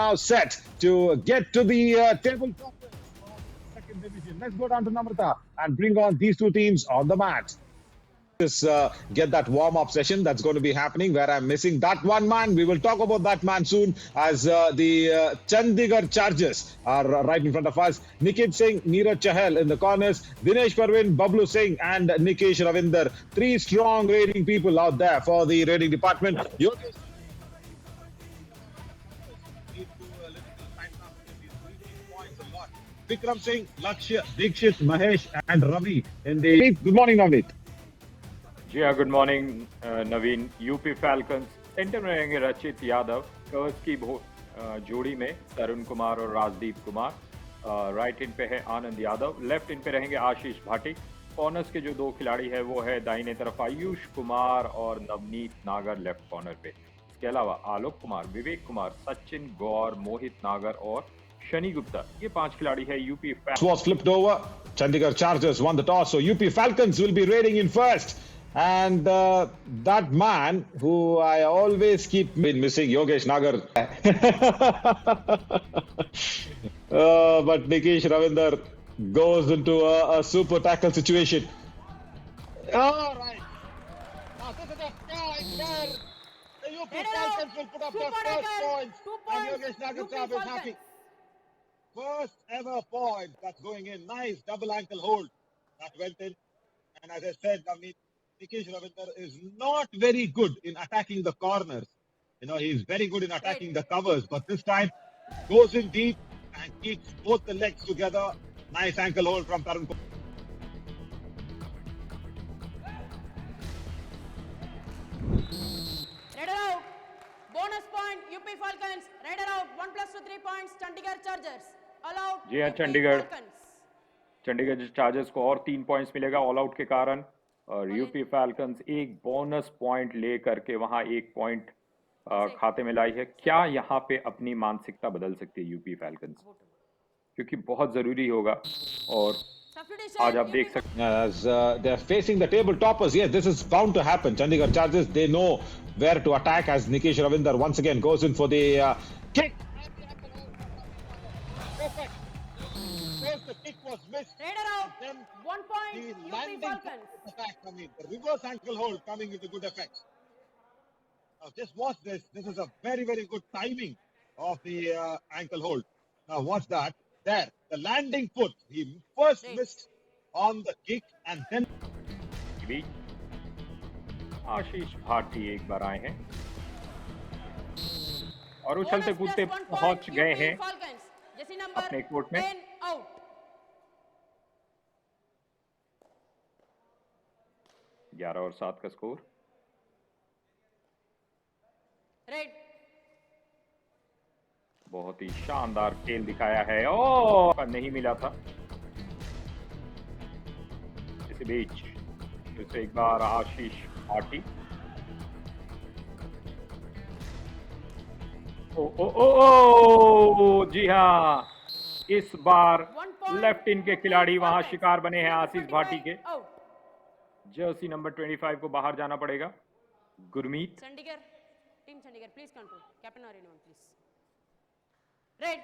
now set to get to the table top of second division. Let's go down to Namrata and bring on these two teams on the mat. Get that warm-up session that's going to be happening where I'm missing that one man. We will talk about that man soon as the Chandigarh Chargers are right in front of us. Nikhil Singh, Neeraj Chahal in the corners, Dinesh Parvin, Bablu Singh and Nikesh Ravinder. Three strong rating people out there for the rating department. Vikram Singh, Lakshya, Dikshit, Mahesh and Ravi in the... Good morning, Navneet. जी हाँ, good morning नवीन। UP falcons centre में रहेंगे रचित यादव, कर्स की जोड़ी में तरुण कुमार और Rajdeep Kumar, right इन पे है आनंद यादव, लेफ्ट इन पे रहेंगे आशीष भाटी। कॉर्नर्स के जो दो खिलाड़ी है वो है दाहिने तरफ आयुष कुमार और नवनीत नागर लेफ्ट कॉर्नर पे। इसके अलावा आलोक कुमार, विवेक कुमार, सचिन गौर, मोहित नागर और शनि गुप्ता, ये पांच खिलाड़ी है UP. Was flipped over. Chandigarh Chargers won the toss, so UP Falcons will be raiding in first. And that man who I always keep missing, Yogesh Nagar. But Nikesh Ravinder goes into a super tackle situation. All right. Now this is a point where the UP Falcons will put up their first points. And Yogesh Nagar is happy. First ever point that's going in. Nice double ankle hold that went in. And as I said, Nikesh Ravinder is not very good in attacking the corners. You know, he's very good in attacking the covers, but this time goes in deep and keeps both the legs together. Nice ankle hold from Tarun. Raider out. Bonus point UP Falcons. Raider out. 1+2 3 points. Chandigarh Chargers. All out. जी हाँ, Chandigarh chargers को और 3 points मिलेगा all out के कारण, और UP falcons एक bonus point ले करके वहां एक पॉइंट खाते में लाई है। क्या यहाँ पे अपनी मानसिकता बदल सकती है यूपी फैल्कन्स, क्योंकि बहुत जरूरी होगा। और आज आप देख सकते हैं as they're facing the table toppers. Yes, this is bound to happen. Chandigarh Chargers, they know where to attack as Nikesh Ravinder once again goes in for the kick. Perfect. First the kick was missed. Raider out. Then 1 point the UP landing Falcons. attack coming. The reverse ankle hold coming with good effect. Now just watch this. This is a very, very good timing of the ankle hold. Now watch that. There, the landing foot. He first missed on the kick and then... आशीष भाटी एक बार आए हैं और उछलते कूदते पहुंच गए हैं अपने court में। 11 और 7 का स्कोर। बहुत ही शानदार खेल दिखाया है। ओ नहीं मिला था। इस बीच फिर से एक बार आशीष भाटी। ओ ओ ओ ओ जी हाँ, इस बार लेफ्ट इन के खिलाड़ी वहां शिकार बने हैं आशीष भाटी के। जर्सी नंबर 25 को बाहर जाना पड़ेगा। Gurmeet. Chandigarh team Chandigarh please control captain और anyone please. Red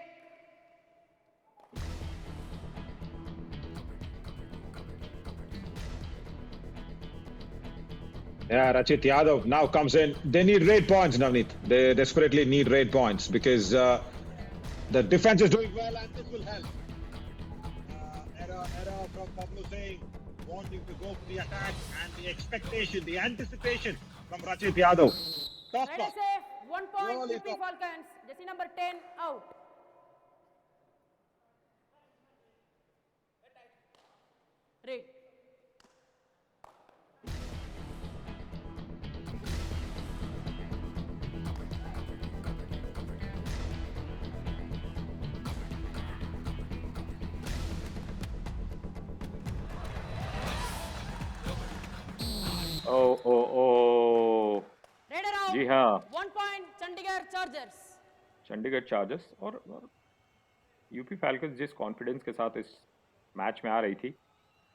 Yeah, Rachit Yadav now comes in. They need raid points, Navneet. They desperately need raid points because the defense is doing well and this will help. Error from Pablo Singh, wanting to go for the attack and the expectation, the anticipation from Rachit Yadav. Top Raider safe. 1 point UP Falcons. Jersey number 10 out. Raid. O O O Raider out. जी हाँ, 1 point Chandigarh Chargers. Chandigarh chargers और UP falcons जिस confidence के साथ इस match में आ रही थी,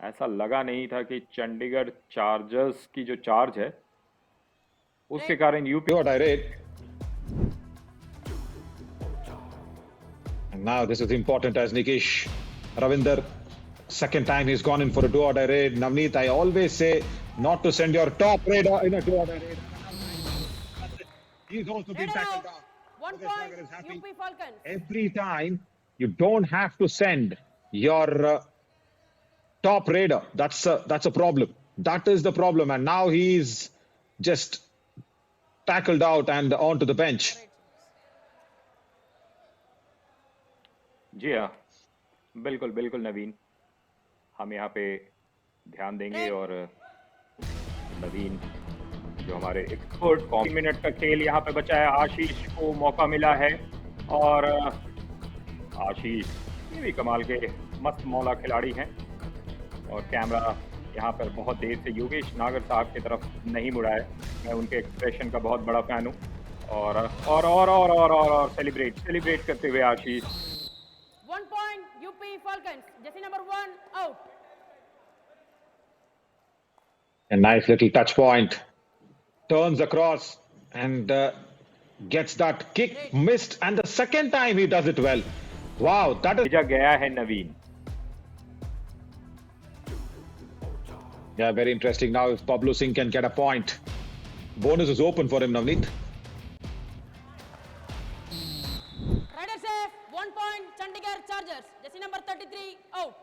ऐसा लगा नहीं था कि चंडीगढ़ चार्जर्स की जो चार्ज है उसके कारण UP What I read. Now this is important as Nikish Ravinder, second time he's gone in for a do-or-die raid. Navneet, I always say not to send your top raider in a do-or-die raid. He's also been Raider tackled out. down. 1 Yogesh point, Nagar is happy. UP Falcons. Every time you don't have to send your top raider. That's a problem. That is the problem. And now he's just tackled out and onto the bench. जी हाँ, बिल्कुल बिल्कुल नवीन, हम यहाँ पे ध्यान देंगे और नवीन जो हमारे एक्सपर्ट 5 मिनट का खेल यहाँ पे बचा है, आशीष को मौका मिला है और आशीष ये भी कमाल के मस्त मौला खिलाड़ी हैं और कैमरा यहाँ पर बहुत देर से योगेश नागर साहब की तरफ नहीं मुड़ा है। मैं उनके एक्सप्रेशन का बहुत बड़ा फैन हूँ और सेलिब्रेट करते हुए आशीष 1 point, UP Falcons. Jersey number 1 out. A nice little touch point. Turns across and gets that kick missed. And the second time he does it well. Wow, that is... भेजा गया है नवीन। Yeah, very interesting. Now if Pablo Singh can get a point. Bonus is open for him, Navneet. Rider safe. 1 point, Chandigarh Chargers. Jersey number 33 out.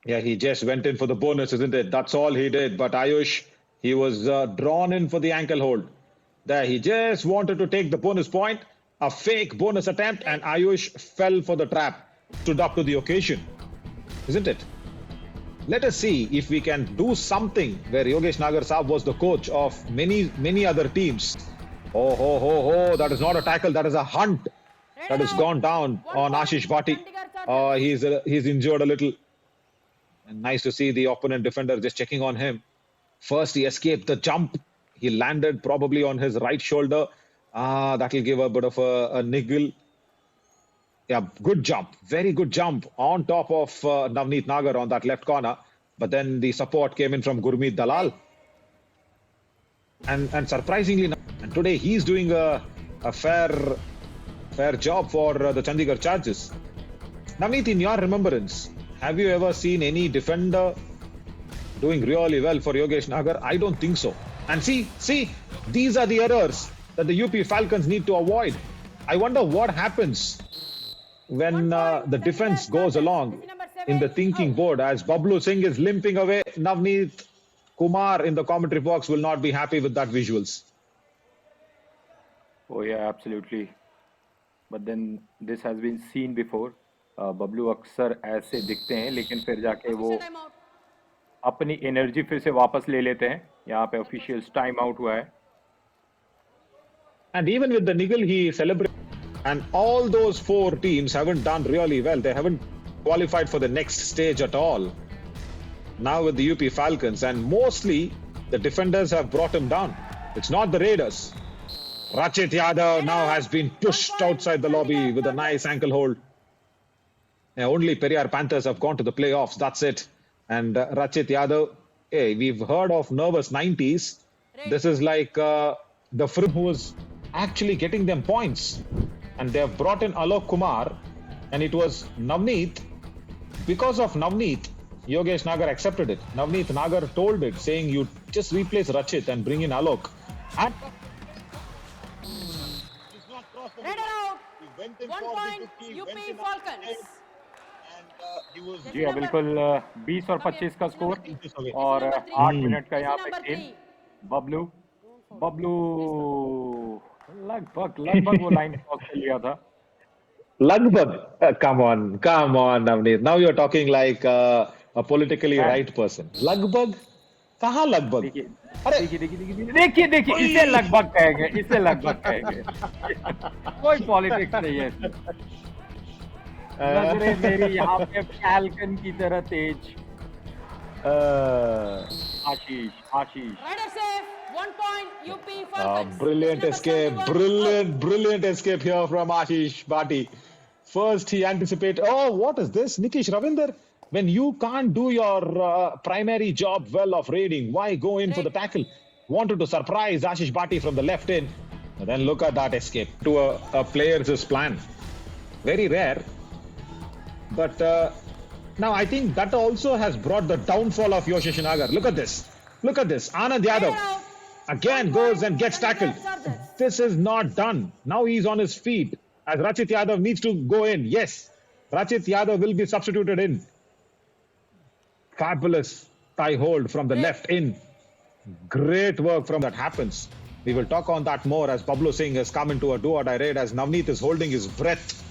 Yeah, he just went in for the bonus, isn't it? That's all he did. But Ayush, he was drawn in for the ankle hold. There, he just wanted to take the bonus point. A fake bonus attempt, and Ayush fell for the trap. Stood up to the occasion, isn't it? Let us see if we can do something where Yogesh Nagar Saab was the coach of many other teams. Oh, that is not a tackle. That is a hunt. That has gone down on Ashish Bhati. He's injured a little. And nice to see the opponent defender just checking on him. First, he escaped the jump. He landed probably on his right shoulder. That will give a bit of a niggle. Yeah, good jump. Very good jump on top of Navneet Nagar on that left corner. But then the support came in from Gurmeet Dalal. And surprisingly, and today he's doing a fair job for the Chandigarh Chargers. Navneet, in your remembrance, have you ever seen any defender doing really well for Yogesh Nagar? I don't think so. And see, these are the errors that the UP Falcons need to avoid. I wonder what happens when the defense goes along in the thinking board as Bablu Singh is limping away. Navneet Kumar in the commentary box will not be happy with that visuals. Oh yeah, absolutely. But then this has been seen before. Bablu अक्सर ऐसे दिखते हैं लेकिन फिर जाके वो अपनी energy फिर से वापस ले लेते हैं। यहाँ पे ऑफिशियल्स टाइम आउट हुआ है। And even with the niggle he celebrated. And all those 4 teams haven't done really well. They haven't qualified for the next stage at all. Now with the UP Falcons, and mostly the defenders have brought him down. It's not the Raiders. Rachit Yadav now has been pushed outside the lobby with a nice ankle hold. Only Periyar Panthers have gone to the playoffs. That's it. And Rachit Yadav, hey, we've heard of nervous 90s. This is like the Frim who was actually getting them points. And they have brought in Alok Kumar, and it was Navneet. Because of Navneet, Yogesh Nagar accepted it. Navneet Nagar told it, saying you just replace Rachit and bring in Alok. And Raider out. 1 point, UP Falcons. जी हाँ बिल्कुल 20 और 25 का score और 8 minute का यहाँ पे खेल। बबलू लगभग वो लाइन क्रॉस कर लिया था। Lagbhag, come on, Navneet. Now you're talking like a politically right person. Lagbhag? कहाँ लगभग? देखिए इसे लगभग कहेंगे। कोई पॉलिटिक्स नहीं है। नजरें मेरी यहाँ पे फैल्कन की तरह तेज। आशीष। Rider safe. 1 point, UP Falcons. Brilliant escape. Brilliant escape here from Ashish Bhati. First he anticipated, what is this? Nikish Ravinder, when you can't do your primary job well of raiding, why go in for the tackle? Wanted to surprise Ashish Bhati from the left in. And then look at that escape to a player's plan. Very rare. But now I think that also has brought the downfall of Yoshishi Nagar. Look at this. Look at this. Anand Yadav again goes and gets tackled. This is not done. Now he's on his feet as Rachit Yadav needs to go in. Yes, Rachit Yadav will be substituted in. Fabulous tie hold from the left in. Great work from that happens. We will talk on that more as Pablo Singh has come into a do-or-die raid as Navneet is holding his breath.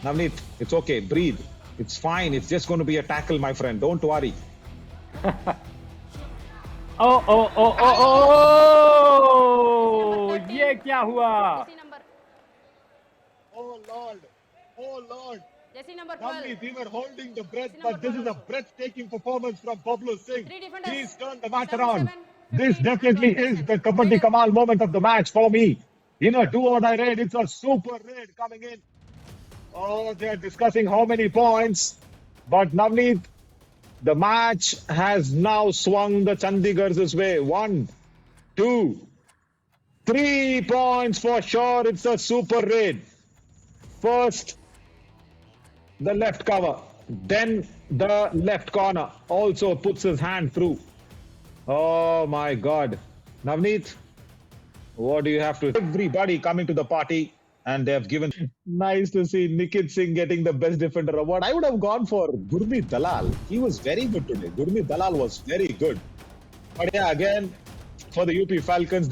Navneet, it's okay. Breathe. It's fine. It's just going to be a tackle, my friend. Don't worry. ये क्या हुआ? Jersey number, Oh Lord. Oh Lord. jersey number 12. We were holding the breath, Number but this is a 12. breathtaking performance from Pablo Singh. Three defenders. He's turned the match 7, around. 7, This 15, definitely 12%. is the Kabaddi Kamal moment of the match for me. In a do-or-die raid, it's a super raid coming in. Oh, they're discussing how many points. But Navneet, the match has now swung the Chandigarh's way. 1, 2, 3 points for sure. It's a super raid. First, the left cover. Then the left corner also puts his hand through. Oh my God. Navneet, what do you have to... Everybody coming to the party and they have given... Nice to see Nikit Singh getting the best defender award. I would have gone for Gurmeet Dalal. He was very good today. Gurmeet Dalal was very good. But yeah, again, for the UP Falcons...